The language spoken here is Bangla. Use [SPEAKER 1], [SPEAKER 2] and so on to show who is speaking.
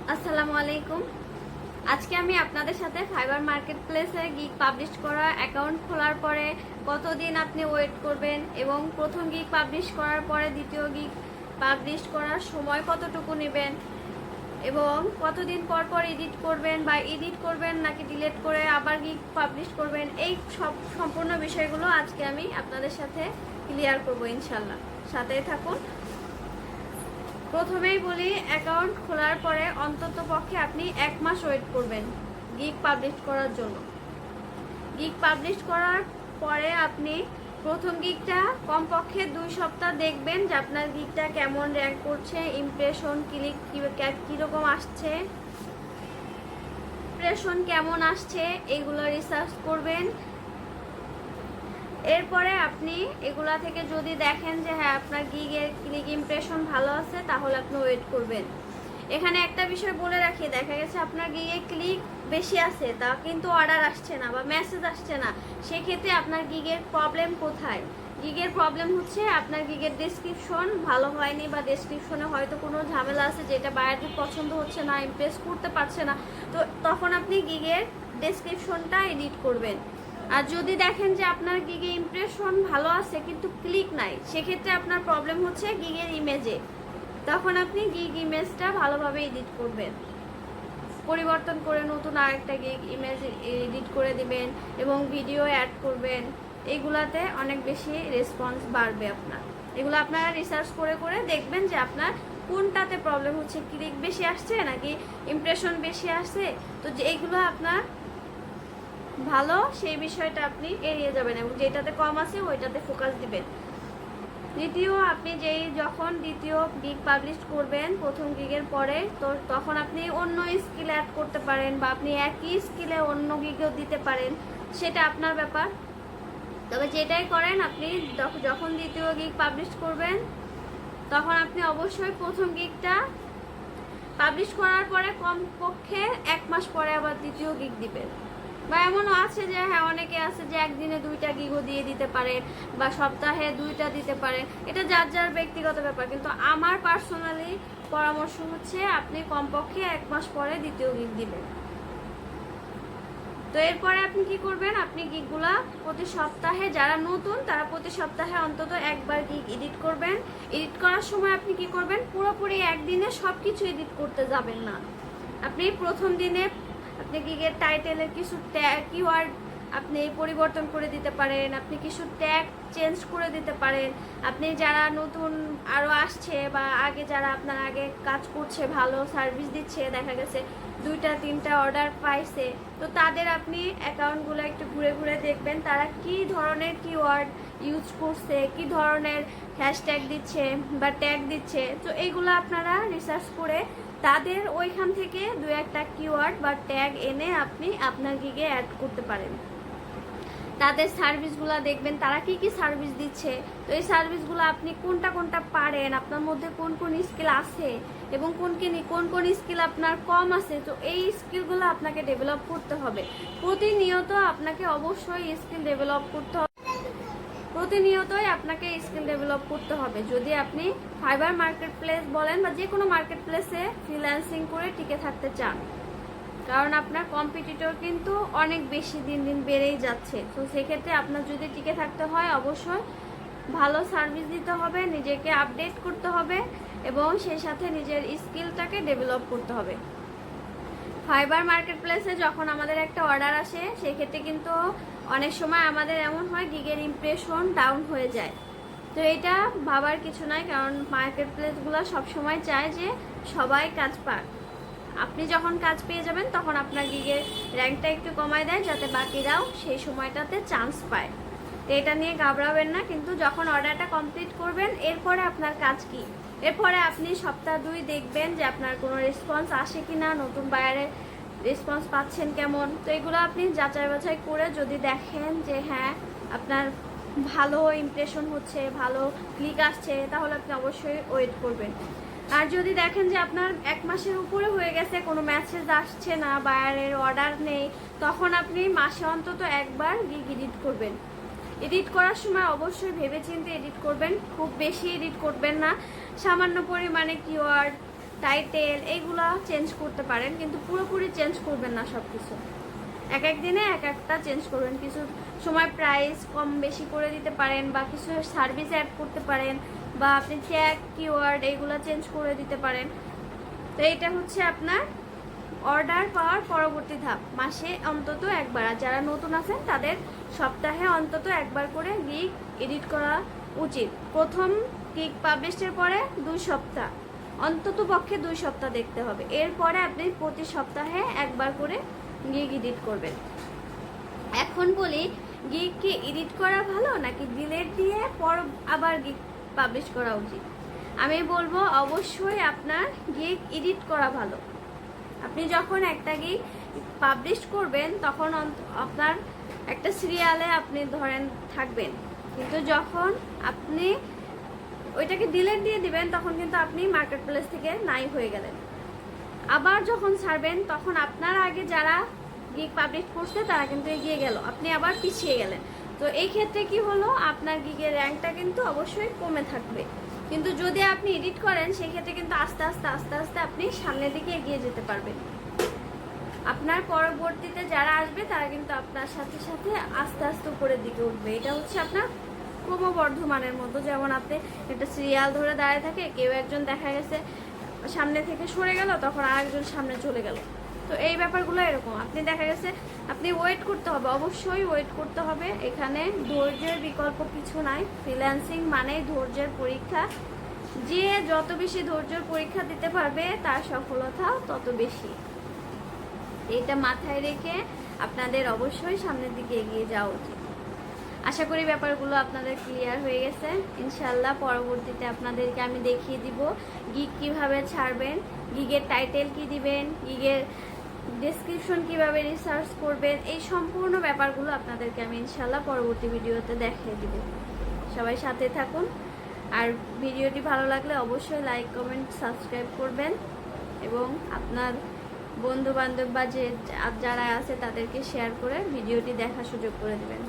[SPEAKER 1] আসসালামু আলাইকুম। আজকে আমি আপনাদের সাথে ফাইবার মার্কেট প্লেসে গিগ পাবলিশ করা অ্যাকাউন্ট খোলার পরে কতদিন আপনি ওয়েট করবেন এবং প্রথম গিগ পাবলিশ করার পরে দ্বিতীয় গিগ পাবলিশ করার সময় কতটুকু নেবেন এবং কতদিন পর পর এডিট করবেন বা এডিট করবেন নাকি ডিলিট করে আবার গিগ পাবলিশ করবেন, এই সব সম্পূর্ণ বিষয়গুলো আজকে আমি আপনাদের সাথে ক্লিয়ার করব ইনশাল্লাহ। সাথেই থাকুন। প্রথমেই বলি, অ্যাকাউন্ট খোলার পরে অন্তত পক্ষে আপনি 1 মাস ওয়েট করবেন গিগ পাবলিশ করার জন্য। গিগ পাবলিশ করার পরে আপনি প্রথম গিগটা কমপক্ষে 2 সপ্তাহ দেখবেন যে আপনার গিগটা কেমন র্যাঙ্ক করছে, ইমপ্রেশন ক্লিক কীরকম আসছে, ইমপ্রেশন কেমন আসছে, এগুলো রিসার্চ করবেন। এরপরে আপনি এগুলা থেকে যদি দেখেন যে হ্যাঁ আপনার গিগের ক্লিক ইমপ্রেশন ভালো আছে, তাহলে আপনি ওয়েট করবেন। এখানে একটা বিষয় বলে রাখি, দেখা গেছে আপনার গিগে ক্লিক বেশি আছে তা কিন্তু অর্ডার আসছে না বা মেসেজ আসছে না, সেক্ষেত্রে আপনার গিগের প্রবলেম কোথায়? গিগের প্রবলেম হচ্ছে আপনার গিগের ডেসক্রিপশন ভালো হয়নি বা ডেসক্রিপশনে হয়তো কোনো ঝামেলা আছে যেটা বায়ারদের পছন্দ হচ্ছে না, ইমপ্রেস করতে পারছে না, তো তখন আপনি গিগের ডেসক্রিপশনটা এডিট করবেন। আর যদি দেখেন যে আপনার গিগে ইমপ্রেশন ভালো আছে কিন্তু ক্লিক নাই, সেক্ষেত্রে আপনার প্রবলেম হচ্ছে গিগের ইমেজে, তখন আপনি গিগ ইমেজটা ভালোভাবে এডিট করবেন, পরিবর্তন করে নতুন আরেকটা গিগ ইমেজ এডিট করে দিবেন এবং ভিডিও অ্যাড করবেন। এইগুলাতে অনেক বেশি রেসপন্স বাড়বে আপনার। এগুলো আপনারা রিসার্চ করে করে দেখবেন যে আপনার কোনটাতে প্রবলেম হচ্ছে, ক্লিক বেশি আসছে নাকি ইমপ্রেশন বেশি আসছে। তো যে এইগুলো আপনার ভালো, সেই বিষয়টা আপনি এড়িয়ে যাবেন এবং যেটাতে কম আছে ওইটাতে ফোকাস দিবেন। দ্বিতীয়, আপনি যখন দ্বিতীয় গিগ পাবলিশ করবেন প্রথম গিগের পরে, তো তখন আপনি অন্য স্কিল অ্যাড করতে পারেন বা আপনি একই স্কিলে অন্য গিগেও দিতে পারেন, সেটা আপনার ব্যাপার। তবে যেটাই করেন, আপনি যখন দ্বিতীয় গিগ পাবলিশ করবেন তখন আপনি অবশ্যই প্রথম গিগটা পাবলিশ করার পরে কমপক্ষে 1 মাস পরে আবার দ্বিতীয় গিগ দিবেন। বা এমনও আছে যে হ্যাঁ অনেকে আছে যে একদিনে 2টা গিগও দিয়ে দিতে পারে বা সপ্তাহে 2টা দিতে পারে, এটা যার যার ব্যক্তিগত ব্যাপার। কিন্তু আমার পার্সোনালি পরামর্শ হচ্ছে আপনি কমপক্ষে 1 মাস পরে দ্বিতীয় গিগ দিবেন। তো এরপরে আপনি কি করবেন, আপনি গিগগুলা প্রতি সপ্তাহে, যারা নতুন তারা প্রতি সপ্তাহে অন্তত একবার গিগ এডিট করবেন। এডিট করার সময় আপনি কি করবেন, পুরোপুরি একদিনে সব কিছু এডিট করতে যাবেন না। আপনি প্রথম দিনে আপনি গিগের টাইটেলের কিছু কিওয়ার্ড আপনি পরিবর্তন করে দিতে পারেন, আপনি কিছু ট্যাগ চেঞ্জ করে দিতে পারেন। আপনি যারা নতুন আরও আসছে বা আগে যারা আপনার আগে কাজ করছে, ভালো সার্ভিস দিচ্ছে, দেখা গেছে 2টা 3টা অর্ডার পাইছে, তো তাদের আপনি অ্যাকাউন্টগুলো একটু ঘুরে ঘুরে দেখবেন তারা কি ধরনের কিওয়ার্ড ইউজ করছে, কি ধরনের হ্যাশট্যাগ দিচ্ছে বা ট্যাগ দিচ্ছে। তো এইগুলো আপনারা রিসার্চ করে তাদের ওইখান থেকে 2-1টা কিওয়ার্ড বা ট্যাগ এনে আপনি আপনার গিগে অ্যাড করতে পারেন। তাদের সার্ভিসগুলো দেখবেন তারা কি কি সার্ভিস দিচ্ছে, তো এই সার্ভিসগুলো আপনি কোনটা কোনটা পারেন, আপনার মধ্যে কোন কোন স্কিল আছে এবং কোন কোন স্কিল আপনার কম আছে, তো এই স্কিলগুলো আপনাকে ডেভেলপ করতে হবে। প্রতিনিয়ত আপনাকে অবশ্যই স্কিল ডেভেলপ করতে হবে, প্রতিনিয়তই আপনাকে স্কিল ডেভেলপ করতে হবে যদি আপনি ফাইবার মার্কেট প্লেস বলেন বা যে কোনো মার্কেট প্লেসে ফ্রিল্যান্সিং করে টিকে থাকতে চান। কারণ আপনার কম্পিটিটর কিন্তু অনেক বেশি দিন দিন বেড়েই যাচ্ছে। তো সেক্ষেত্রে আপনার যদি টিকে থাকতে হয় অবশ্যই ভালো সার্ভিস দিতে হবে, নিজেকে আপডেট করতে হবে এবং সেই সাথে নিজের স্কিলটাকে ডেভেলপ করতে হবে। ফাইবার মার্কেট প্লেসে যখন আমাদের একটা অর্ডার আসে, সেক্ষেত্রে কিন্তু অনেক সময় আমাদের এমন হয় গিগের ইমপ্রেশন ডাউন হয়ে যায়। তো এটা ভাবার কিছু নয়, কারণ মার্কেট প্লেসগুলো সবসময় চায় যে সবাই কাজ পাক। আপনি যখন কাজ পেয়ে যাবেন তখন আপনার গিগের র্যাঙ্কটা একটু কমায় দেয় যাতে বাকিরাও সেই সময়টাতে চান্স পায়। তো এটা নিয়ে ঘাবড়াবেন না। কিন্তু যখন অর্ডারটা কমপ্লিট করবেন, এরপরে আপনার কাজ কি, এরপরে আপনি সপ্তাহ 2 দেখবেন যে আপনার কোনো রেসপন্স আসে কি না, নতুন বায়ারের রেসপন্স পাচ্ছেন কেমন। তো এগুলো আপনি যাচাই বাছাই করে যদি দেখেন যে হ্যাঁ আপনার ভালো ইমপ্রেশন হচ্ছে, ভালো ক্লিক আসছে, তাহলে আপনি অবশ্যই ওয়েট করবেন। আর যদি দেখেন যে আপনার 1 মাসের উপরে হয়ে গেছে, কোনো মেসেজ আসছে না, বায়ারের অর্ডার নেই, তখন আপনি মাসে অন্তত একবার গিগ এডিট করবেন। এডিট করার সময় অবশ্যই ভেবেচিন্তে এডিট করবেন, খুব বেশি এডিট করবেন না, সামান্য পরিমাণে কিওয়ার্ড টাইটেল এইগুলা চেঞ্জ করতে পারেন, কিন্তু পুরোপুরি চেঞ্জ করবেন না সব কিছু। এক এক দিনে এক একটা চেঞ্জ করবেন, কিছু সময় প্রাইস কম বেশি করে দিতে পারেন, বা কিছু সার্ভিস অ্যাড করতে পারেন, বা আপনি ট্যাগ কিওয়ার্ড এইগুলো চেঞ্জ করে দিতে পারেন। তো এটা হচ্ছে আপনার অর্ডার পাওয়ার পরবর্তী ধাপ, মাসে অন্তত একবার। আর যারা নতুন আছেন তাদের সপ্তাহে অন্তত একবার করে গিগ এডিট করা উচিত। প্রথম গিগ পাবলিশের পরে 2 সপ্তাহ, অন্তত পক্ষে 2 সপ্তাহ দেখতে হবে। এরপরে আপনি প্রতি সপ্তাহে একবার করে গিগ এডিট করবেন। এখন বলি, গিগ কি এডিট করা ভালো নাকি ডিলেট দিয়ে পর আবার গিগ পাবলিশ করা উচিত? আমি বলবো অবশ্যই আপনার গিগ এডিট করা ভালো। আপনি যখন একটা গিগ পাবলিশ করবেন তখন আপনার একটা সিরিয়ালে আপনি ধরেন থাকবেন, কিন্তু যখন আপনি ওইটাকে ডিলেট দিয়ে দিবেন তখন কিন্তু আপনি মার্কেট প্লেস থেকে নাই হয়ে গেলেন। আবার যখন ছাড়বেন তখন আপনার আগে যারা গিগ পাবলিশ করছে তারা কিন্তু এগিয়ে গেল, আপনি আবার পিছিয়ে গেলেন। তো এই ক্ষেত্রে কি হলো, আপনার গিগের র্যাঙ্কটা কিন্তু অবশ্যই কমে থাকবে। কিন্তু যদি আপনি এডিট করেন সেই ক্ষেত্রে কিন্তু আস্তে আস্তে আস্তে আস্তে আপনি সামনের দিকে এগিয়ে যেতে পারবেন। আপনার পরবর্তীতে যারা আসবে তারা কিন্তু আপনার সাথে সাথে আস্তে আস্তে উপরের দিকে উঠবে। এটা হচ্ছে আপনার ক্রমবর্ধমানের মতো। যেমন আপনি একটা সিরিয়াল ধরে দাঁড়িয়ে থাকে, কেউ একজন দেখা গেছে সামনে থেকে সরে গেল, তখন আরেকজন সামনে চলে গেল। তো এই ব্যাপারগুলো এরকম, আপনি দেখা গেছে আপনি ওয়েট করতে হবে, অবশ্যই ওয়েট করতে হবে। এখানে ধৈর্যের বিকল্প কিছু নাই। ফ্রিল্যান্সিং মানে ধৈর্যের পরীক্ষা। যে যত বেশি ধৈর্যের পরীক্ষা দিতে পারবে তার সফলতা তত বেশি। এটা মাথায় রেখে আপনাদের অবশ্যই সামনের দিকে এগিয়ে যাওয়া উচিত। আশা করি ব্যাপারগুলো আপনাদের ক্লিয়ার হয়ে গেছে। ইনশাল্লাহ পরবর্তীতে আপনাদেরকে আমি দেখিয়ে দিব গিগ কিভাবে ছাড়বেন, গিগের টাইটেল কি দিবেন, গিগের ডেসক্রিপশন কিভাবে রিসার্চ করবেন, এই সম্পূর্ণ ব্যাপারগুলো আপনাদেরকে আমি ইনশাল্লাহ পরবর্তী ভিডিওতে দেখিয়ে দিব। সবাই সাথে থাকুন। আর ভিডিওটি ভালো লাগলে অবশ্যই লাইক কমেন্ট সাবস্ক্রাইব করবেন, এবং আপনার বন্ধু বান্ধব বা যারা আছে তাদেরকে শেয়ার করে ভিডিওটি দেখার সুযোগ করে দেবেন।